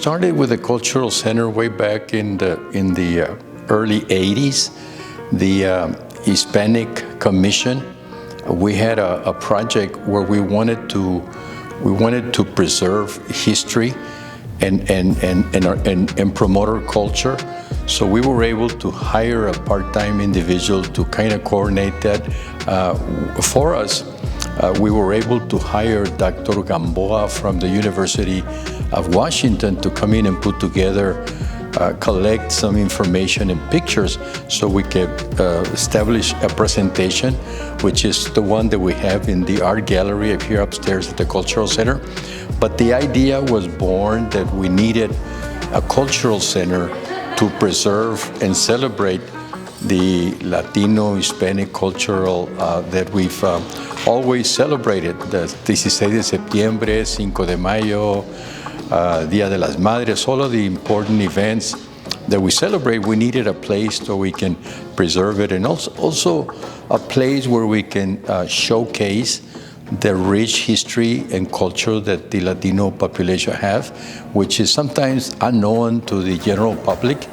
started with the Cultural Center way back in the early 80s. The Hispanic Commission, we had a project where we wanted to preserve history and promote our culture. So we were able to hire a part-time individual to kind of coordinate that for us. We were able to hire Dr. Gamboa from the University of Washington to come in and put together, collect some information and pictures so we could establish a presentation, which is the one that we have in the art gallery up here upstairs at the Cultural Center. But the idea was born that we needed a cultural center to preserve and celebrate the Latino, Hispanic cultural that we've always celebrated. The 16 de septiembre, 5 de mayo, Dia de las Madres, all of the important events that we celebrate, we needed a place so we can preserve it, and also a place where we can showcase the rich history and culture that the Latino population have, which is sometimes unknown to the general public,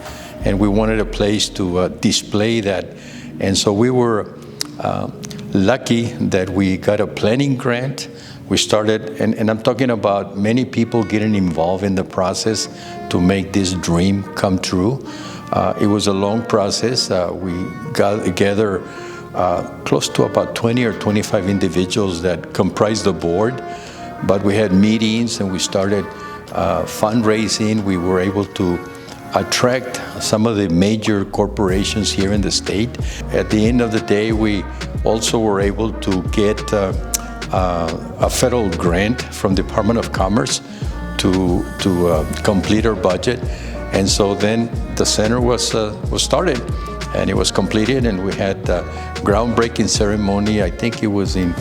and we wanted a place to display that. And so we were lucky that we got a planning grant. We started, and I'm talking about many people getting involved in the process to make this dream come true. It was a long process. We got together close to about 20 or 25 individuals that comprised the board, but we had meetings and we started fundraising. We were able to attract some of the major corporations here in the state. At the end of the day, we also were able to get a federal grant from the Department of Commerce to complete our budget. And so then the center was started, and it was completed, and we had a groundbreaking ceremony. I think it was in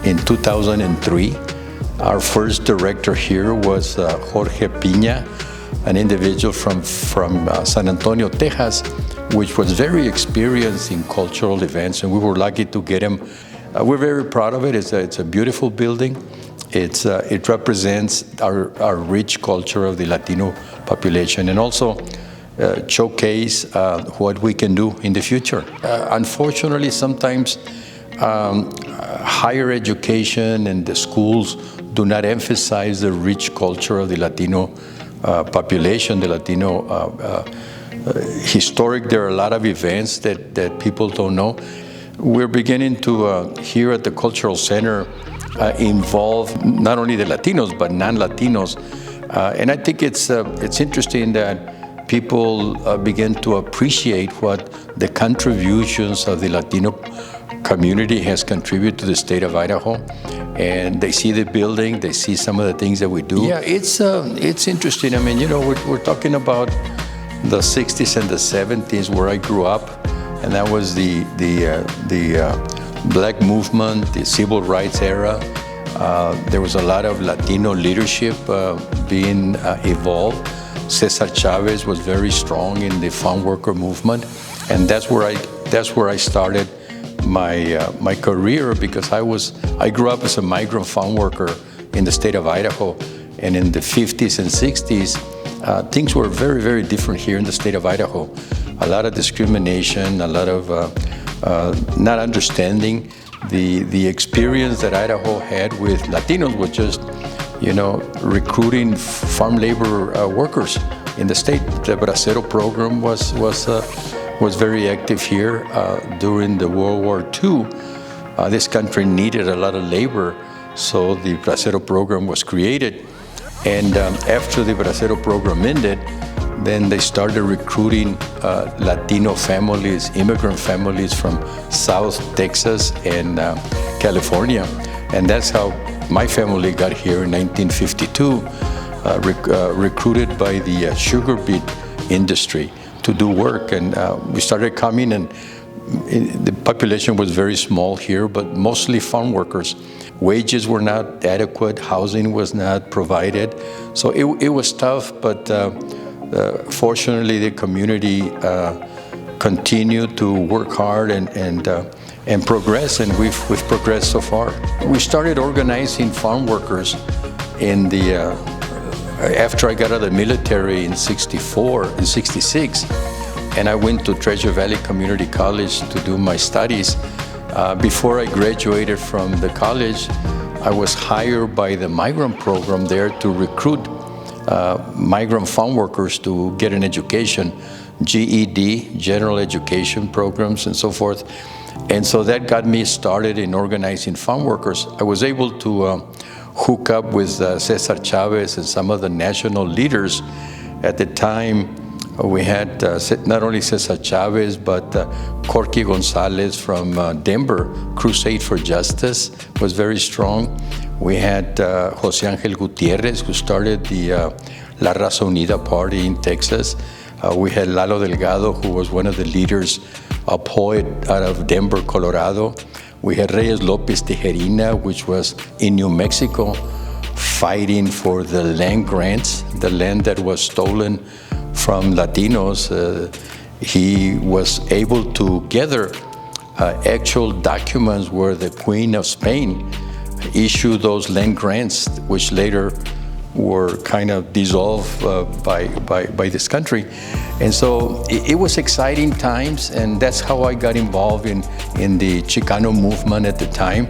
2003. Our first director here was Jorge Piña, an individual from San Antonio, Texas, which was very experienced in cultural events, and we were lucky to get him. We're very proud of it. It's a beautiful building. It represents our rich culture of the Latino population, and also showcase what we can do in the future. Unfortunately, sometimes higher education and the schools do not emphasize the rich culture of the Latino population, the Latino historic. There are a lot of events that people don't know. We're beginning to, here at the Cultural Center, involve not only the Latinos, but non-Latinos. And I think it's interesting that people begin to appreciate what the contributions of the Latino community has contributed to the state of Idaho. And they see the building, they see some of the things that we do. Yeah, it's interesting. I mean, you know, we're talking about the 60s and the 70s where I grew up, and that was the Black movement, the civil rights era. There was a lot of Latino leadership being evolved. Cesar Chavez was very strong in the farm worker movement, and that's where I started my career, because I grew up as a migrant farm worker in the state of Idaho, and in the 50s and 60s, things were very, very different here in the state of Idaho. A lot of discrimination, a lot of not understanding the experience that Idaho had with Latinos was just, you know, recruiting farm labor workers in the state. The Bracero program was very active here during the World War II. This country needed a lot of labor, so the Bracero program was created. And after the Bracero program ended, then they started recruiting Latino families, immigrant families from South Texas and California. And that's how my family got here in 1952, recruited by the sugar beet industry to do work. And we started coming, and the population was very small here, but mostly farm workers. Wages were not adequate, housing was not provided. So it was tough, but fortunately the community continued to work hard and progress, and we've progressed so far. We started organizing farm workers in the after I got out of the military in 66, and I went to Treasure Valley Community College to do my studies. Before I graduated from the college, I was hired by the Migrant program there to recruit migrant farm workers to get an education, GED, general education programs and so forth. And so that got me started in organizing farm workers. I was able to hook up with Cesar Chavez and some of the national leaders. At the time, we had not only Cesar Chavez, but Corky Gonzalez from Denver. Crusade for Justice was very strong. We had Jose Angel Gutierrez, who started the La Raza Unida party in Texas. We had Lalo Delgado, who was one of the leaders, a poet out of Denver, Colorado. We had Reyes Lopez Tijerina, which was in New Mexico, fighting for the land grants, the land that was stolen from Latinos. He was able to gather actual documents where the Queen of Spain issued those land grants, which later were kind of dissolved by this country. And so it was exciting times, and that's how I got involved in the Chicano movement at the time.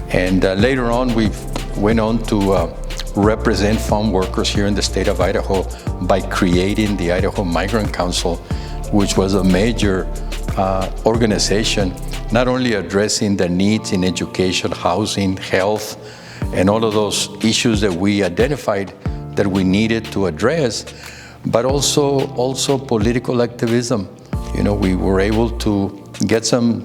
And later on, we went on to represent farm workers here in the state of Idaho by creating the Idaho Migrant Council, which was a major organization, not only addressing the needs in education, housing, health, and all of those issues that we identified that we needed to address, but also political activism. You know, we were able to get some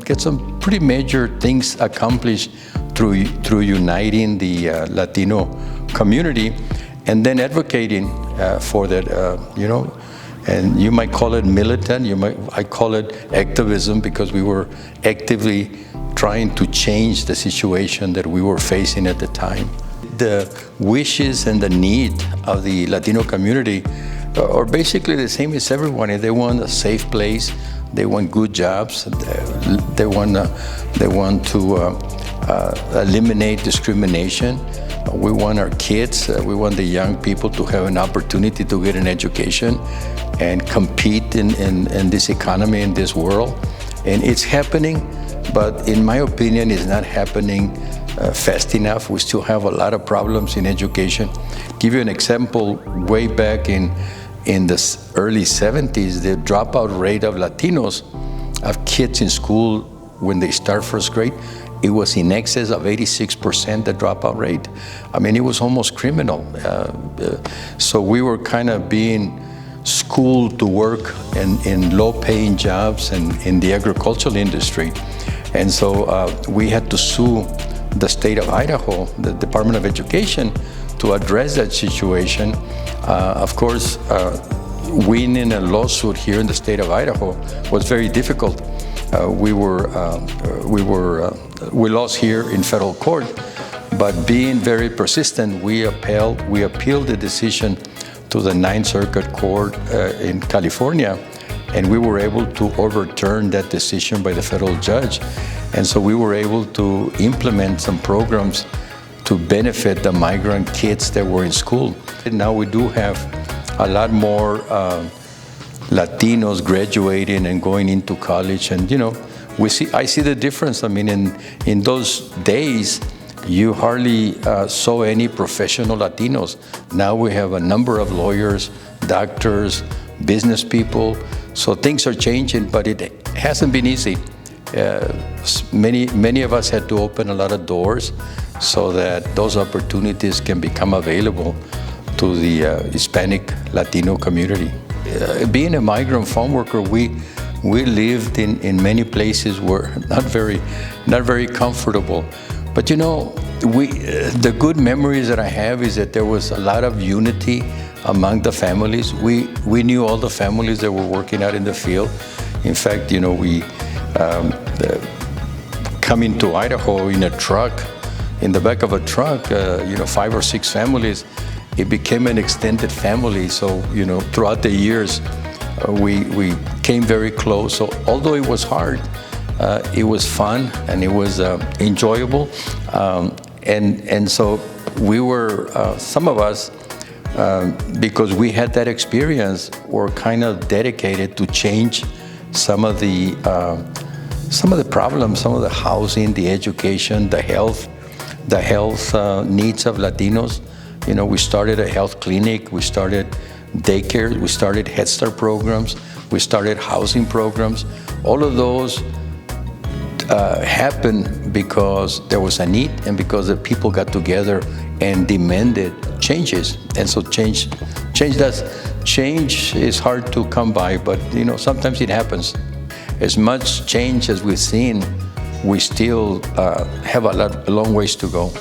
pretty major things accomplished through uniting the Latino community, and then advocating for that. You know, and you might call it militant. I call it activism, because we were actively trying to change the situation that we were facing at the time. The wishes and the need of the Latino community are basically the same as everyone. They want a safe place, they want good jobs, they want to eliminate discrimination. We want our kids, we want the young people to have an opportunity to get an education and compete in this economy, in this world. And it's happening, but in my opinion, it's not happening fast enough. We still have a lot of problems in education. Give you an example, way back in the early 70s, the dropout rate of Latinos, of kids in school when they start first grade, it was in excess of 86%, the dropout rate. I mean, it was almost criminal. So we were kind of being schooled to work in low-paying jobs and in the agricultural industry. And so we had to sue the state of Idaho, the Department of Education, to address that situation. Of course, winning a lawsuit here in the state of Idaho was very difficult. We lost here in federal court, but being very persistent, we appealed the decision to the Ninth Circuit Court in California, and we were able to overturn that decision by the federal judge. And so we were able to implement some programs to benefit the migrant kids that were in school. And now we do have a lot more Latinos graduating and going into college, and you know, I see the difference. I mean, in those days, you hardly saw any professional Latinos. Now we have a number of lawyers, doctors, business people. So things are changing, but it hasn't been easy. Many of us had to open a lot of doors so that those opportunities can become available to the Hispanic Latino community. Being a migrant farm worker, we lived in many places where not very comfortable. But you know, the good memories that I have is that there was a lot of unity among the families. We knew all the families that were working out in the field. In fact, you know, we coming to Idaho in a truck, in the back of a truck, you know, 5 or 6 families. It became an extended family. So, you know, throughout the years, we came very close. So although it was hard, it was fun and it was enjoyable. And so we were, some of us because we had that experience, we're kind of dedicated to change some of the problems, some of the housing, the education, the health needs of Latinos. You know, we started a health clinic, we started daycare, we started Head Start programs, we started housing programs. All of those happened because there was a need and because the people got together and demanded changes. And so change is hard to come by, but you know, sometimes it happens. As much change as we've seen, we still have a long ways to go.